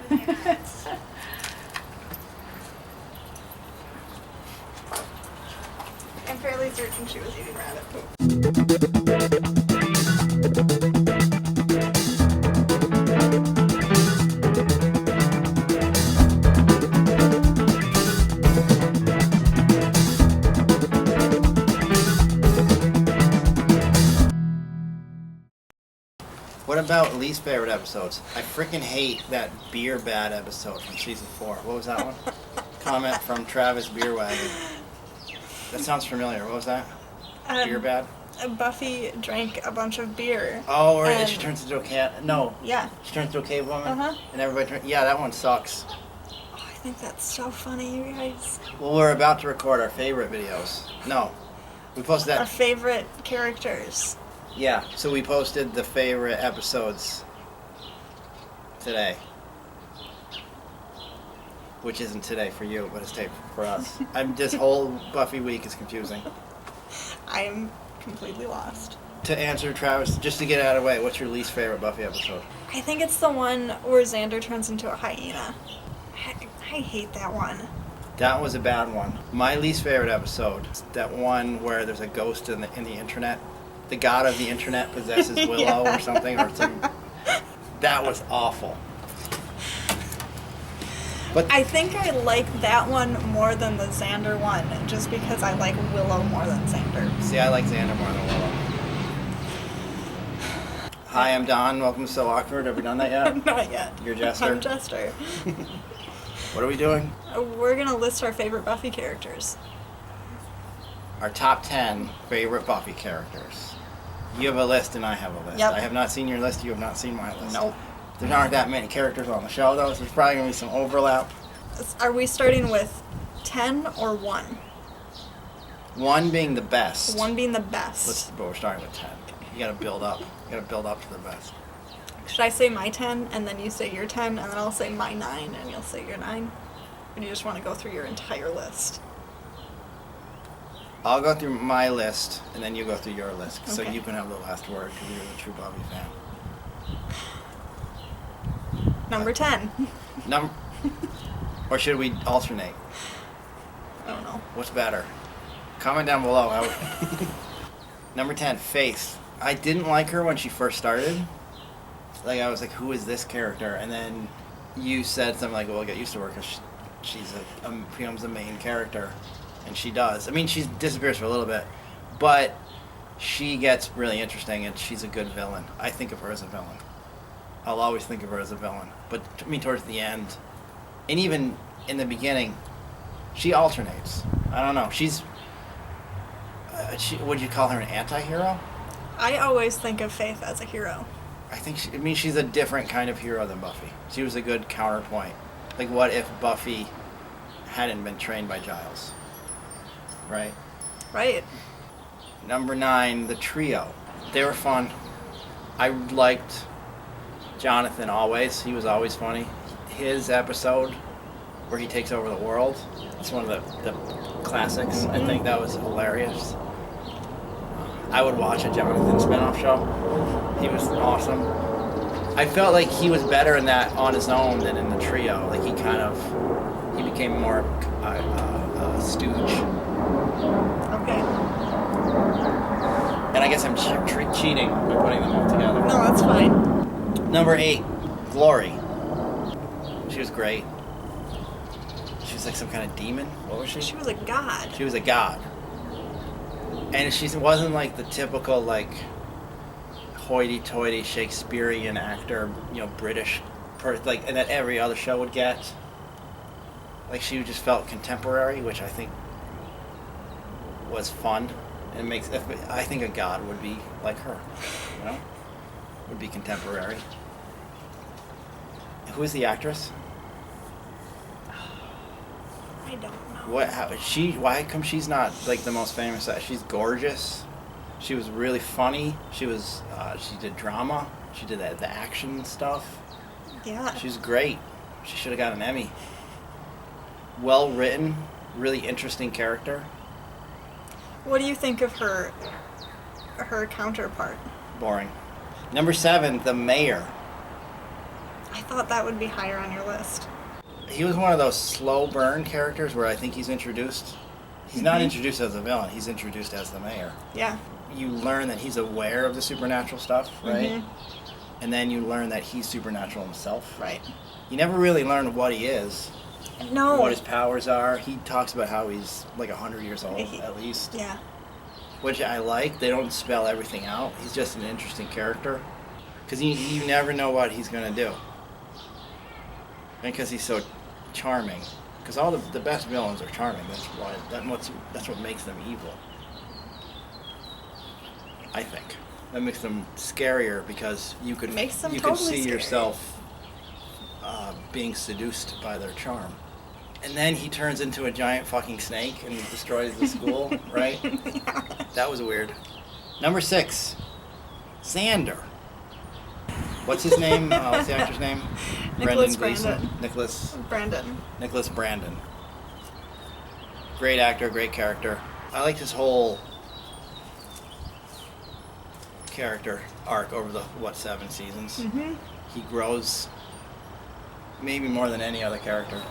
I'm fairly certain she was eating rabbit poop. What about least favorite episodes? I freaking hate that beer bad episode from season 4. What was that one? Comment from Travis Beerwagon. That sounds familiar. What was that? Beer bad? Buffy drank a bunch of beer. Oh, and she turns into a cat. No. Yeah. She turns into a cave woman. Uh-huh. And everybody turns. Yeah, that one sucks. Oh, I think that's so funny, you guys. Well, we're about to record our favorite videos. No. We posted that. Our favorite characters. Yeah, so we posted the favorite episodes today. Which isn't today for you, but it's today for us. This whole Buffy week is confusing. I'm completely lost. To answer Travis, just to get it out of the way, what's your least favorite Buffy episode? I think it's the one where Xander turns into a hyena. I hate that one. That was a bad one. My least favorite episode is that one where there's a ghost in the internet. The god of the internet possesses Willow Yeah. or something. That was awful. But I think I like that one more than the Xander one, just because I like Willow more than Xander. See, I like Xander more than Willow. Hi, I'm Don. Welcome to So Awkward. Have we done that yet? Not yet. You're Jester. I'm Jester. What are we doing? We're going to list our favorite Buffy characters. Our top 10 favorite Buffy characters. You have a list and I have a list. Yep. I have not seen your list. You have not seen my list. Nope. There aren't that many characters on the show, though, so there's probably going to be some overlap. Are we starting with 10 or 1? 1 being the best. 1 being the best. But we're starting with 10. You got to build up. You got to build up to the best. Should I say my 10 and then you say your 10 and then I'll say my 9 and you'll say your 9? Or do you just want to go through your entire list? I'll go through my list, and then you go through your list, so Okay. you can have the last word, because you're the true Buffy fan. Number 10. Or should we alternate? I don't know. What's better? Comment down below. Number 10, Faith. I didn't like her when she first started. Like, I was like, who is this character? And then you said something like, well, get used to her, because she becomes the main character. And she does. I mean, she disappears for a little bit, but she gets really interesting, and she's a good villain. I think of her as a villain. I'll always think of her as a villain. But I mean, towards the end, and even in the beginning, she alternates. I don't know. She's... would you call her an anti-hero? I always think of Faith as a hero. I think she's a different kind of hero than Buffy. She was a good counterpoint. Like, what if Buffy hadn't been trained by Giles? Right? Right. Number 9, the trio. They were fun. I liked Jonathan always. He was always funny. His episode where he takes over the world, it's one of the classics. I think that was hilarious. I would watch a Jonathan spinoff show. He was awesome. I felt like he was better in that on his own than in the trio. Like, he became more stooge. Okay. And I guess I'm cheating by putting them all together. No, that's fine. Number 8, Glory. She was great. She was like some kind of demon. What was she? She was a god. She was a god. And she wasn't like the typical, like, hoity-toity Shakespearean actor, British, like, and that every other show would get. Like, she just felt contemporary, which I think was fun. And I think a god would be like her, would be contemporary. Who is the actress? I don't know. Why come she's not like the most famous? She's gorgeous. She was really funny. She did drama. She did the action stuff. Yeah. She's great. She should have got an Emmy. Well written, really interesting character. What do you think of her counterpart? Boring. Number 7, the mayor. I thought that would be higher on your list. He was one of those slow burn characters where I think he's introduced. He's not introduced as a villain. He's introduced as the mayor. Yeah. You learn that he's aware of the supernatural stuff, right? Mm-hmm. And then you learn that he's supernatural himself. Right. You never really learn what he is. No. What his powers are. He talks about how he's like 100 years old, at least. Yeah. Which I like. They don't spell everything out. He's just an interesting character. Because you never know what he's going to do. And because he's so charming. Because all the best villains are charming. That's what makes them evil. I think. That makes them scarier because you could see scary. yourself being seduced by their charm. And then he turns into a giant fucking snake and destroys the school, right? Yeah. That was weird. Number 6, Xander. What's his name? What's the actor's name? Nicholas Gleeson? Brandon. Nicholas Brandon. Great actor, great character. I liked his whole character arc over the 7 seasons. Mm-hmm. He grows maybe more than any other character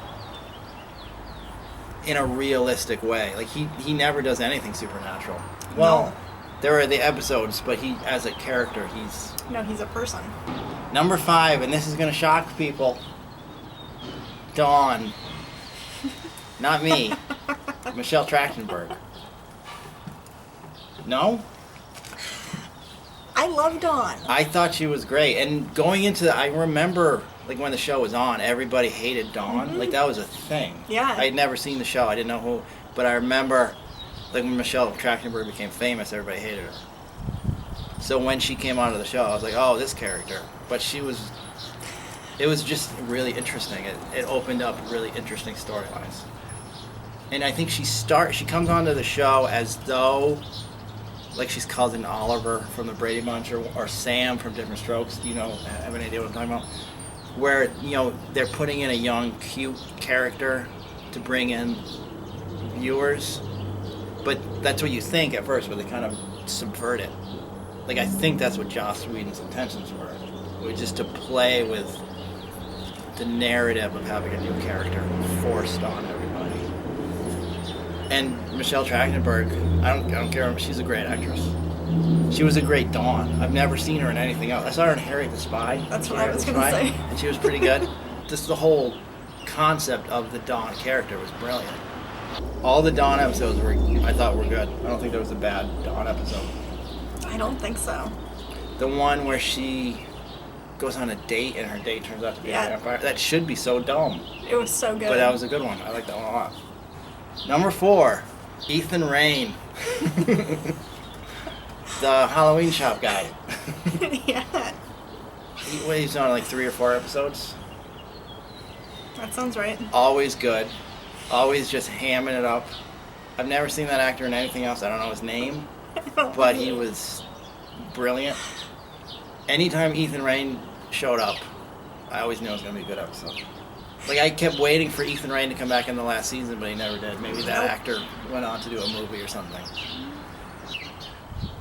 in a realistic way. Like he never does anything supernatural. Well, there are the episodes, but he as a character he's a person. Number 5, and this is gonna shock people. Dawn. Not me. Michelle Trachtenberg. No? I love Dawn. I thought she was great. And going into I remember, like, when the show was on, everybody hated Dawn. Mm-hmm. Like, that was a thing. Yeah. I had never seen the show. I didn't know who. But I remember, like, when Michelle Trachtenberg became famous, everybody hated her. So when she came onto the show, I was like, oh, this character. But it was just really interesting. It opened up really interesting storylines. And I think she comes onto the show as though, like, she's cousin Oliver from the Brady Bunch or Sam from Different Strokes. Do you have any idea what I'm talking about? Where, they're putting in a young, cute character to bring in viewers. But that's what you think at first, but they kind of subvert it. Like, I think that's what Joss Whedon's intentions were. Just to play with the narrative of having a new character forced on everybody. And Michelle Trachtenberg, I don't care. She's a great actress. She was a great Dawn. I've never seen her in anything else. I saw her in Harriet the Spy. That's what I was going to say. And she was pretty good. Just the whole concept of the Dawn character was brilliant. All the Dawn episodes I thought were good. I don't think there was a bad Dawn episode. I don't think so. The one where she goes on a date and her date turns out to be a vampire. That should be so dumb. It was so good. But that was a good one. I like that one a lot. Number 4, Ethan Rayne. The Halloween shop guy. Yeah. He's on like 3 or 4 episodes. That sounds right. Always good. Always just hamming it up. I've never seen that actor in anything else. I don't know his name. But he was brilliant. Anytime Ethan Rayne showed up, I always knew it was going to be a good episode. Like, I kept waiting for Ethan Rayne to come back in the last season, but he never did. Maybe that actor went on to do a movie or something.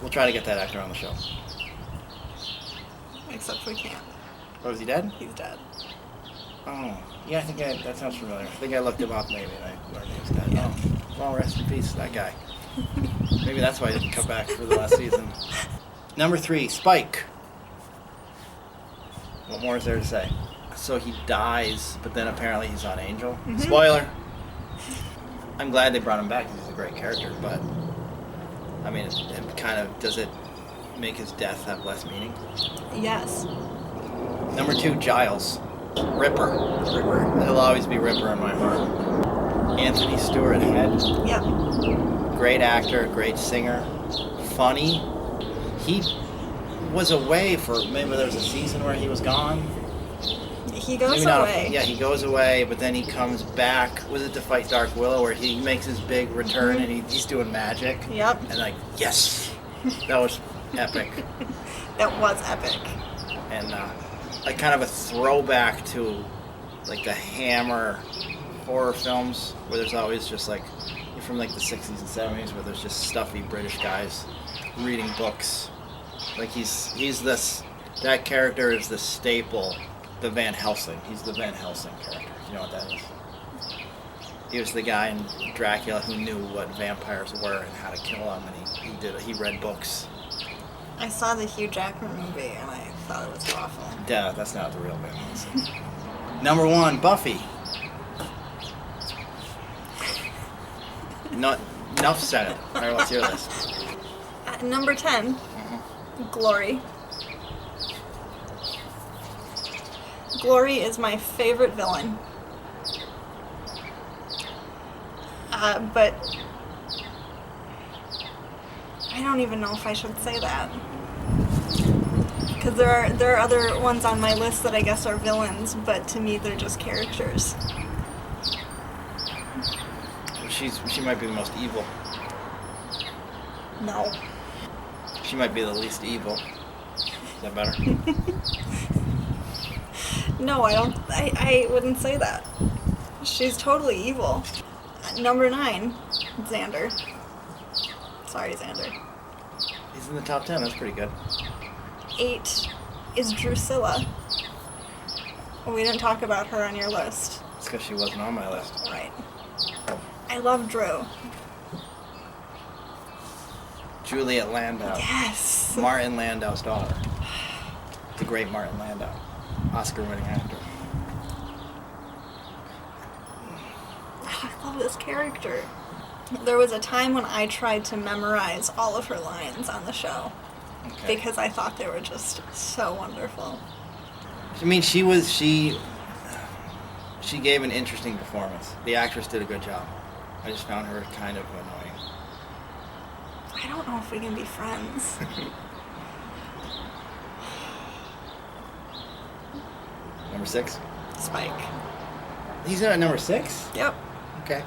We'll try to get that actor on the show. Except we can't. Oh, is he dead? He's dead. Oh, yeah, that sounds familiar. I think I looked him up maybe and I learned he was dead. Yeah. Oh, well, rest in peace, that guy. Maybe that's why he didn't come back for the last season. Number 3, Spike. What more is there to say? So he dies, but then apparently he's on Angel. Mm-hmm. Spoiler! I'm glad they brought him back because he's a great character, but I mean, it kind of, does it make his death have less meaning? Yes. Number 2, Giles. Ripper. He'll always be Ripper in my heart. Anthony Stewart Head. Yep. Great actor, great singer, funny. He was away for, maybe there was a season where he was gone. He goes away. He goes away, but then he comes back. Was it to fight Dark Willow, where he makes his big return and he's doing magic? Yep. And like, yes, that was epic. That was epic. And like kind of a throwback to like the Hammer horror films, where there's always just like, from like the 60s and 70s, where there's just stuffy British guys reading books. Like he's that character is the staple the Van Helsing. He's the Van Helsing character. You know what that is? He was the guy in Dracula who knew what vampires were and how to kill them, and he read books. I saw the Hugh Jackman movie and I thought it was awful. Duh, that's not the real Van Helsing. Number 1, Buffy. Enough said it. All right, what's your list? At number 10, Glory. Glory is my favorite villain. But I don't even know if I should say that. Because there are other ones on my list that I guess are villains, but to me they're just characters. She might be the most evil. No. She might be the least evil. Is that better? No, I wouldn't say that. She's totally evil. Number 9, Xander. Sorry, Xander. He's in the top 10. That's pretty good. 8 is Drusilla. We didn't talk about her on your list. It's because she wasn't on my list. Right. I love Drew. Juliet Landau. Yes. Martin Landau's daughter. The great Martin Landau. Oscar-winning actor. I love this character. There was a time when I tried to memorize all of her lines on the show. Okay. Because I thought they were just so wonderful. I mean, she gave an interesting performance. The actress did a good job. I just found her kind of annoying. I don't know if we can be friends. Number 6? Spike. He's at number 6? Yep. Okay.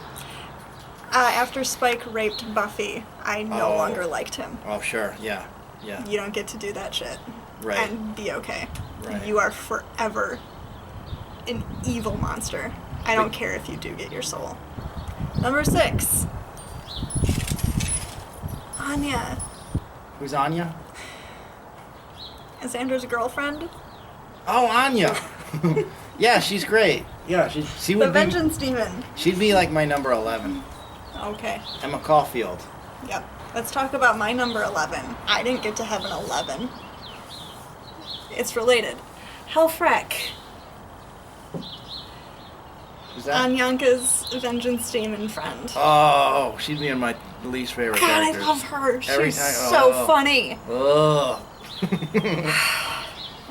After Spike raped Buffy, I no longer liked him. Oh, sure. Yeah. Yeah. You don't get to do that shit. Right. And be okay. Right. You are forever an evil monster. I don't care if you do get your soul. Number 6. Anya. Who's Anya? Xander's girlfriend. Oh, Anya. Yeah, she's great. Yeah, she would The Vengeance Demon. She'd be like my number 11. Okay. Emma Caulfield. Yep. Let's talk about my number 11. I didn't get to have an 11. It's related. Hellfreck. Who's that? Anyanka's Vengeance Demon friend. Oh, she'd be in my least favorite God, characters. I love her. Every She's time- so oh. funny. Ugh.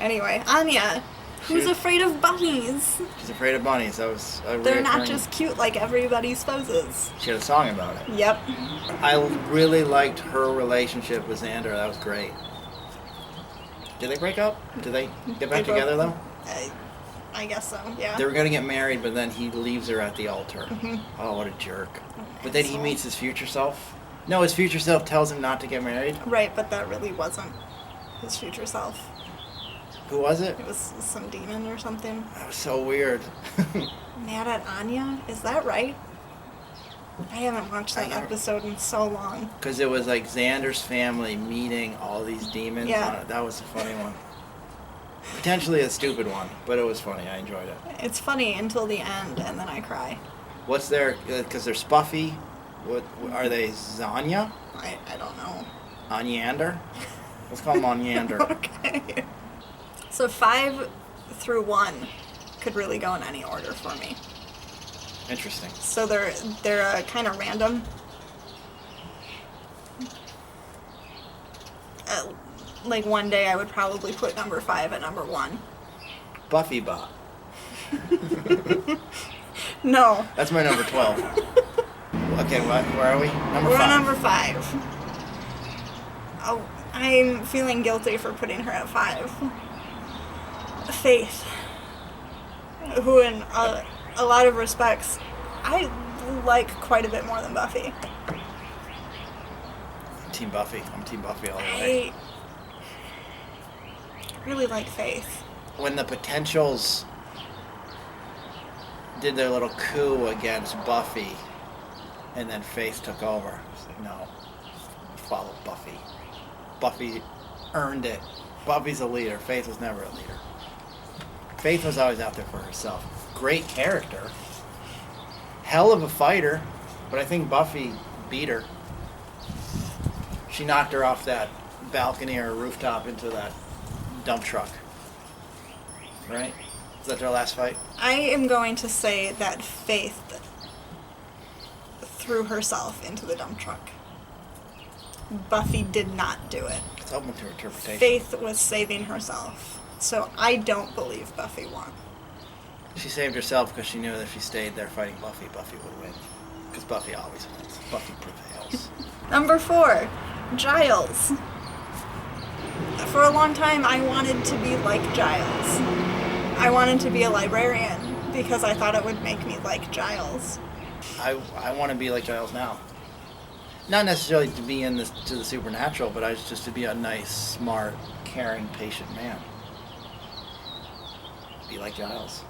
Anyway, Anya, who's Shoot. afraid of bunnies. She's afraid of bunnies. That was a They're not reoccurring- just cute like everybody supposes. She had a song about it. Yep. I really liked her relationship with Xander. That was great. Did they break up? Did they get back They broke- together, though? I guess so, yeah. They were going to get married, but then he leaves her at the altar. Oh, what a jerk. But then he asshole. meets his future self. No, his future self tells him not to get married. Right, but that really wasn't his future self. Who was it? It was some demon or something. That was so weird. Mad at Anya? Is that right? I haven't watched that I never- episode in so long. Because it was like Xander's family meeting all these demons. Yeah. That was a funny one. Potentially a stupid one, but it was funny. I enjoyed it. It's funny until the end, and then I cry. What's their... Because there's Buffy. What are they? Zanya? I don't know. Onyander? Let's call them Onyander. Okay. So 5 through 1 could really go in any order for me. Interesting. So they're kind of random. Like one day I would probably put number 5 at number 1. Buffy Bot. No. That's my number 12. Okay, where are we? Number We're 5. on number 5. Oh, I'm feeling guilty for putting her at 5. Faith, who in a lot of respects I like quite a bit more than Buffy. Team Buffy. I'm Team Buffy all the way. I really like Faith. When the Potentials did their little coup against Buffy, and then Faith took over, I was like, no, follow Buffy. Buffy earned it. Buffy's a leader. Faith was never a leader. Faith was always out there for herself. Great character. Hell of a fighter. But I think Buffy beat her. She knocked her off that balcony or rooftop into that dump truck. Right? Is that their last fight? I am going to say that Faith threw herself into the dump truck. Buffy did not do it. It's open to interpretation. Faith was saving herself. So I don't believe Buffy won. She saved herself because she knew that if she stayed there fighting Buffy, Buffy would win. Because Buffy always wins. Buffy prevails. Number 4, Giles. For a long time, I wanted to be like Giles. I wanted to be a librarian because I thought it would make me like Giles. I want to be like Giles now. Not necessarily to be to the supernatural, but just to be a nice, smart, caring, patient man. Be like Giles.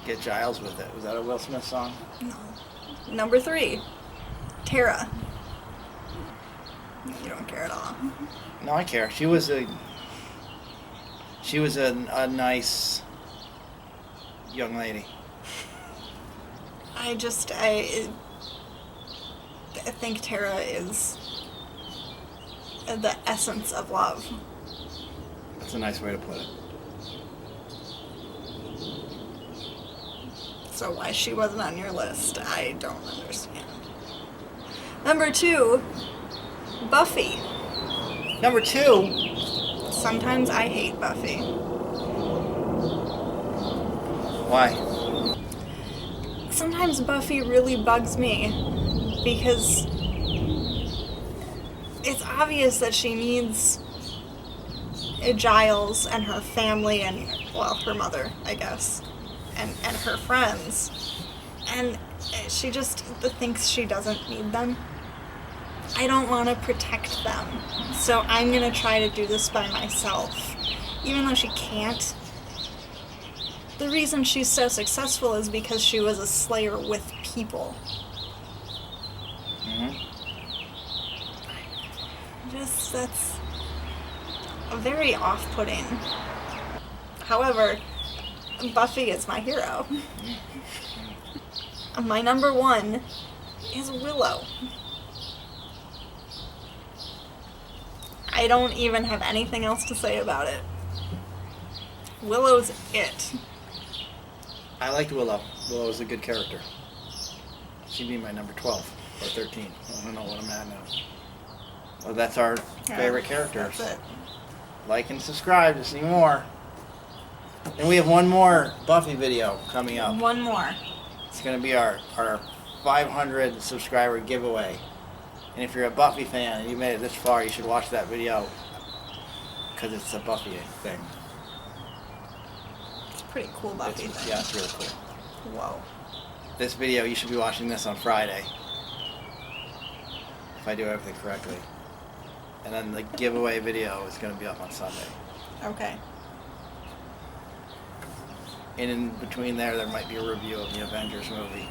Get Giles with it. Was that a Will Smith song? No. Number 3, Tara. You don't care at all. No, I care. She was a nice young lady. I think Tara is the essence of love. That's a nice way to put it. So why she wasn't on your list, I don't understand. Number 2, Buffy. Number 2. Sometimes I hate Buffy. Why? Sometimes Buffy really bugs me because it's obvious that she needs Giles and her family and, well, her mother, I guess, and her friends. And she just thinks she doesn't need them. I don't want to protect them, so I'm going to try to do this by myself, even though she can't. The reason she's so successful is because she was a slayer with people. Mm-hmm. That's very off-putting. However, Buffy is my hero. My number 1 is Willow. I don't even have anything else to say about it. Willow's it. I liked Willow. Willow was a good character. She'd be my number 12 or 13. I don't know what I'm at now. Well, that's our favorite characters. That's it. Like and subscribe to see more. And we have one more Buffy video coming up. One more. It's going to be our 500 subscriber giveaway. And if you're a Buffy fan and you made it this far, you should watch that video because it's a Buffy thing. It's a pretty cool Buffy thing. Yeah, it's really cool. Whoa. This video, you should be watching this on Friday. If I do everything correctly. And then the giveaway video is going to be up on Sunday. Okay. And in between there might be a review of the Avengers movie.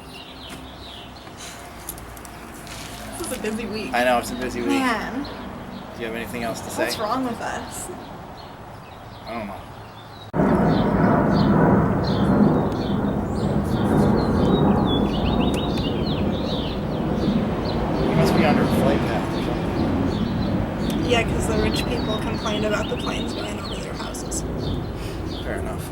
This is a busy week. I know, it's a busy week. Man. Do you have anything else to say? What's wrong with us? I don't know. You must be under a flight path or something. Yeah, because the rich people complained about the planes going over their houses. Fair enough.